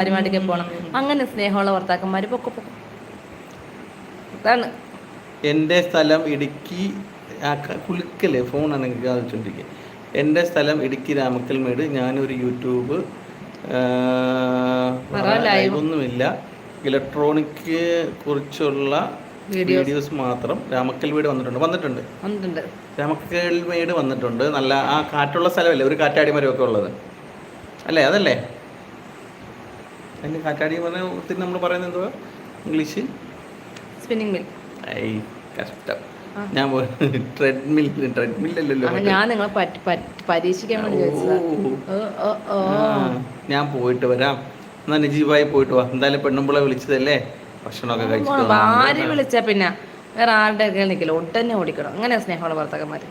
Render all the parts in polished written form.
ഭാര്യമാരൊക്കെ പോകണം. അങ്ങനെ സ്നേഹമുള്ള ഭർത്താക്കന്മാർ പൊക്കെ പൊക്കും. അതാണ്. എൻ്റെ സ്ഥലം ഇടുക്കി കുലുക്കല്ലേ ഫോണാണെങ്കിൽ ആലോചിച്ചോണ്ടിരിക്കുക. എൻ്റെ സ്ഥലം ഇടുക്കി രാമക്കൽമേട്. ഞാനൊരു യൂട്യൂബ് ലൈവൊന്നുമില്ല, ഇലക്ട്രോണിക് കുറിച്ചുള്ള വീഡിയോസ് മാത്രം. രാമക്കൽമേട് വന്നിട്ടുണ്ട്. രാമക്കൽമേട് വന്നിട്ടുണ്ട്. നല്ല ആ കാറ്റുള്ള സ്ഥലമല്ലേ, ഒരു കാറ്റാടിമരമൊക്കെ ഉള്ളത് അല്ലേ? അതല്ലേ അതിന് കാറ്റാടി പറഞ്ഞ ഒത്തിരി നമ്മൾ പറയുന്നത് എന്തുവാ ഇംഗ്ലീഷ്? Spinning mill. കഷ്ടം. ഞാൻ ട്രെഡ്മില്ലല്ലോ. ഞാൻ നിങ്ങളെ പരീക്ഷിക്കാൻ വേണ്ടി ഞാൻ പോയിട്ട് വരാം. എന്നാ നജീബായി പോയിട്ട് വാ. എന്തായാലും പെണ്ണുമ്പിളെ വിളിച്ചതല്ലേ, ഭക്ഷണമൊക്കെ കഴിച്ചിട്ട്. ഭാര്യ വിളിച്ചാ പിന്നെ വേറെ ആരുടെ നിൽക്കില്ല, ഒട്ടന്നെ ഓടിക്കണം. അങ്ങനെ സ്നേഹമുള്ള ഭർത്താക്കന്മാര്.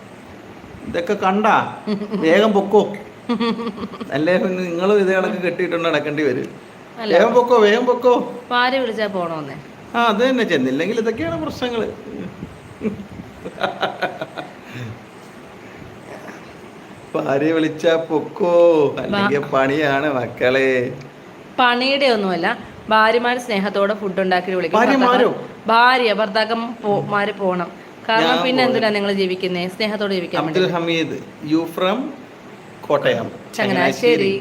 ഇതൊക്കെ കണ്ടാ വേഗം പൊക്കോ, അല്ലേ നിങ്ങളും ഇതേ കണക്ക് കെട്ടിയിട്ടുണ്ട് നടക്കേണ്ടി വരും. വേഗം പൊക്കോ. ഭാര്യ വിളിച്ചാ പോണോന്നേ. അത് തന്നെ, ചെന്നില്ലെങ്കിൽ ഇതൊക്കെയാണ് പ്രശ്നങ്ങള്. ഭാര്യ വിളിച്ചാ പൊക്കോ, അല്ലെങ്കിൽ പണിയാണ് മക്കളെ. പണിയുടെ ഒന്നുമല്ല, ഭാര്യമാര് സ്നേഹത്തോടെ ഫുഡ് ഉണ്ടാക്കി വിളിക്കും. ഭാര്യ ഭർത്താക്കന്മാര് പോണം. കാരണം പിന്നെ എന്തിനാ നിങ്ങൾ ജീവിക്കുന്നേ? സ്നേഹത്തോടെ ജീവിക്കാൻ. Abdul Hameed, you from Kottayam, Changanassery.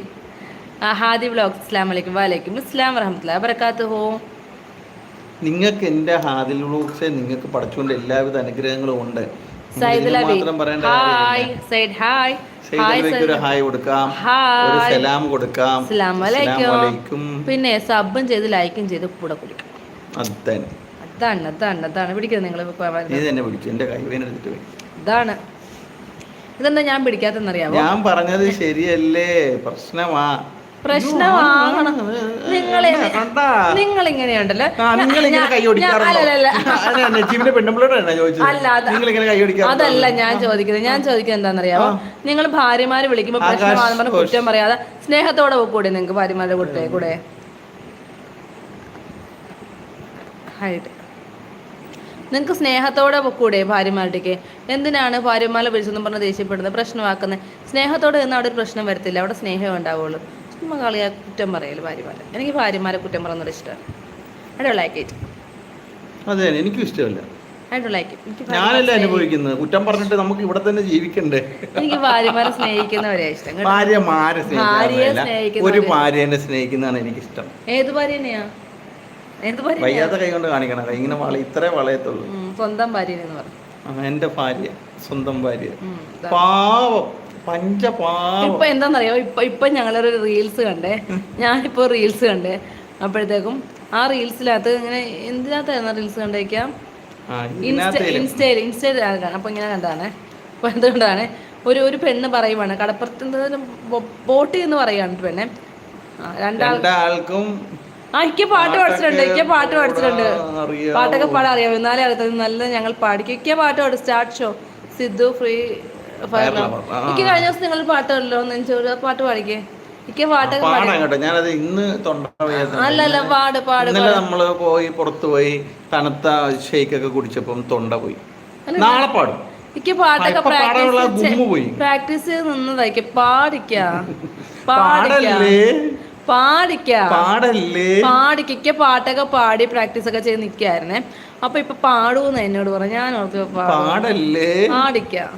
Hadi vlogs. അസ്സലാമു അലൈക്കും. വലൈക്കും അസ്സലാം വറഹ്മത്തുള്ളാഹി വബറകാതുഹു. നിങ്ങൾക്ക് എൻ്റെ ഹാദിൽ വ്ലോഗ്സ്, നിങ്ങൾക്ക് പഠിച്ചുകൊണ്ട് എല്ലാവിധ അനുഗ്രഹങ്ങളും ഉണ്ട്. ഹായ് കൊടുക്കാം, ഒരു സലാം കൊടുക്കാം. പിന്നെ സബും ചെയ്ത് ലൈക്കും ചെയ്ത് കൂടെ കുടിക്കും. അതാണ് പിടിക്കുന്നത്. നിങ്ങൾ ഇതാണ്. ഇതെന്താ ഞാൻ പിടിക്കാത്തെന്നറിയാമോ? ഞാൻ പറഞ്ഞത് ശരിയല്ലേ? പ്രശ്നമാകണം. നിങ്ങൾ ഇങ്ങനെയുണ്ടല്ലോ. അതല്ല ഞാൻ ചോദിക്കുന്നത് എന്താണെന്നറിയാമോ? നിങ്ങൾ ഭാര്യമാര് വിളിക്കുമ്പോ പ്രശ്നമാകുമ്പോൾ കുറ്റം പറയാതെ സ്നേഹത്തോടെ കൂടെ നിങ്ങൾക്ക് ഭാര്യമാരുടെ കൂടെ നിങ്ങൾക്ക് സ്നേഹത്തോടെ കൂടെ ഭാര്യമാരുടെക്ക്. എന്തിനാണ് ഭാര്യമാരെ വിളിച്ചെന്നും പറഞ്ഞ് ദേഷ്യപ്പെടുന്നത്, പ്രശ്നമാക്കുന്നത്? സ്നേഹത്തോടെ നിന്ന് അവിടെ ഒരു പ്രശ്നം വരത്തില്ല, അവിടെ സ്നേഹം ഉണ്ടാവുള്ളൂ. ചുമ്മാ കളിയാ കുറ്റം പറയല് ഭാര്യമാരെ. എനിക്ക് ഭാര്യമാരെ കുറ്റം പറയുന്നത് ഇഷ്ടമാണ്. I don't like it. അതെ, എനിക്കും ഇഷ്ടമല്ല. I don't like it. ഞാനല്ല അനുഭവിക്കുന്നത്. കുറ്റം പറഞ്ഞിട്ട് നമുക്ക് ഇവിടെ തന്നെ ജീവിക്കണ്ടേ? എനിക്ക് ഭാര്യമാരെ സ്നേഹിക്കുന്നവരെ ഇഷ്ടം. ഭാര്യമാരെ സ്നേഹിക്കുന്ന, ഒരു ഭാര്യനെ സ്നേഹിക്കുന്നതാണ് എനിക്കിഷ്ടം. ഏത് ഭാര്യനെയാ? വയ്യാത്ത കൈ കൊണ്ട് കാണിക്കണം. ഇങ്ങനെ ഇത്രേ വളയത്തുള്ളൂ. സ്വന്തം ഭാര്യ എന്ന് പറഞ്ഞു. എന്റെ ഭാര്യ, സ്വന്തം ഭാര്യ, പാവം പഞ്ചപാവം. ഇപ്പൊ എന്താന്നറിയോ, ഇപ്പൊ ഞങ്ങളൊരു റീൽസ് കണ്ടേ. ഞാനിപ്പോ റീൽസ് കണ്ടേ. അപ്പോഴത്തേക്കും ആ റീൽസിനകത്ത് ഇങ്ങനെ എന്തിനകത്തായിരുന്നു റീൽസ് കണ്ടേക്കാം, ഇൻസ്റ്റയിൽ. അപ്പൊ ഇങ്ങനെ കണ്ടാണ്. അപ്പൊ എന്തുകൊണ്ടാണ് ഒരു പെണ്ണ് പറയുവാണ്, കടപ്പുറത്ത് ബോട്ടി എന്ന് പറയാണ് പെണ്ണെ. രണ്ടാൾക്കും പാട്ട് പഠിച്ചിട്ടുണ്ട്. പാട്ടൊക്കെ പാടാൻ അറിയാം. എന്നാലേ അറിയത്തത് നല്ല ഞങ്ങൾ പാടിക്കും. പാട്ട് പാടും. Start show Sidhu free fire. എനിക്ക് കഴിഞ്ഞ ദിവസം നിങ്ങൾ പാട്ടല്ലോ, നെഞ്ചോട് പാട്ട് പാടിക്കേ. എനിക്ക് പാട്ടൊക്കെ അല്ലല്ല പാട്. നമ്മള് പോയി പുറത്തു പോയി തണുത്ത ഷേക്കൊക്കെ കുടിച്ചപ്പം തൊണ്ട പോയി. നാളെ പാടും. എനിക്ക് പാട്ടൊക്കെ പ്രാക്ടീസ് ചെയ്ത് നിന്നതായിരിക്കും. പാടിക്ക പാട്ടൊക്കെ പാടി പ്രാക്ടീസ് ഒക്കെ ചെയ്ത് നിൽക്കായിരുന്നേ. അപ്പൊ ഇപ്പൊ പാടൂന്ന് എന്നോട് പറഞ്ഞു. ഞാൻ ഓർത്ത് പാടിക്കാം.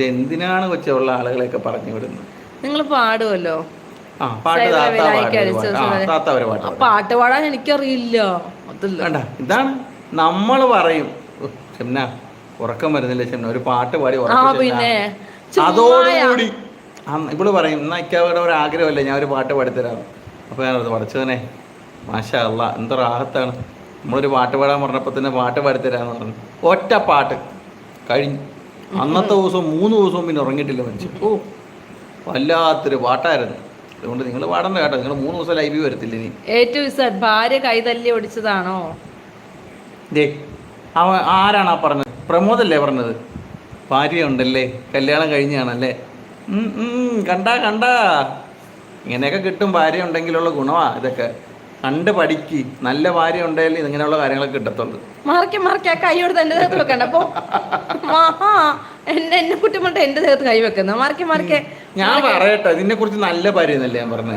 എന്തിനാണ് കൊച്ചുള്ള ആളുകളെയൊക്കെ പറഞ്ഞു വിടുന്നത്? നിങ്ങൾ പാടുമല്ലോ. പാട്ട് പാടാൻ എനിക്കറിയില്ല. ഇതാണ് നമ്മൾ പറയും. ഷംന ഉറക്കം വരുന്നില്ല ഷംന, ഒരു പാട്ട് പാടി. പിന്നെ അതോടുകൂടി ഇവള് പറയും, എന്നാ ഇക്കാവിടെ ഒരു ആഗ്രഹമല്ലേ ഞാൻ ഒരു പാട്ട് പാടിത്തരാം. അപ്പോൾ ഞാനത് പഠിച്ചതിനെ മാഷാ അല്ലാ എന്തൊരു ആഹത്താണ്. നമ്മളൊരു പാട്ട് പാടാൻ പറഞ്ഞപ്പോൾ തന്നെ പാട്ട് പാടിത്തരാന്ന് പറഞ്ഞു. ഒറ്റ പാട്ട് കഴിഞ്ഞു. അന്നത്തെ ദിവസം 3 ദിവസവും പിന്നെ ഉറങ്ങിയിട്ടില്ല മനുഷ്യൻ. വല്ലാത്തൊരു പാട്ടായിരുന്നു. അതുകൊണ്ട് നിങ്ങൾ പാടണ്ട കേട്ടോ. നിങ്ങൾ 3 ദിവസം ലൈവ് വരത്തില്ല ഇനി. ഭാര്യ കൈ തല്ലി ഓടിച്ചതാണോ? ആരാണ് ആ പറഞ്ഞത്? പ്രമോദല്ലേ പറഞ്ഞത്? ഭാര്യ ഉണ്ടല്ലേ, കല്യാണം കഴിഞ്ഞാണല്ലേ. കണ്ടാ ഇങ്ങനെയൊക്കെ കിട്ടും. ഭാര്യ ഉണ്ടെങ്കിലുള്ള ഗുണമാ ഇതൊക്കെ. കണ്ട് പഠിക്ക്. നല്ല ഭാര്യ ഉണ്ടെങ്കിൽ ഇങ്ങനെയുള്ള കാര്യങ്ങളൊക്കെ കിട്ടത്തുള്ളൂ. കൈയോട് എന്റെ ദേഹത്ത് വെക്കണ്ട. എന്നെ കുറ്റം എന്റെ ദേഹത്ത് കൈ വെക്കുന്ന. ഞാൻ പറയട്ടെ, ഇതിനെ കുറിച്ച് നല്ല ഭാര്യ എന്നല്ലേ ഞാൻ പറഞ്ഞത്.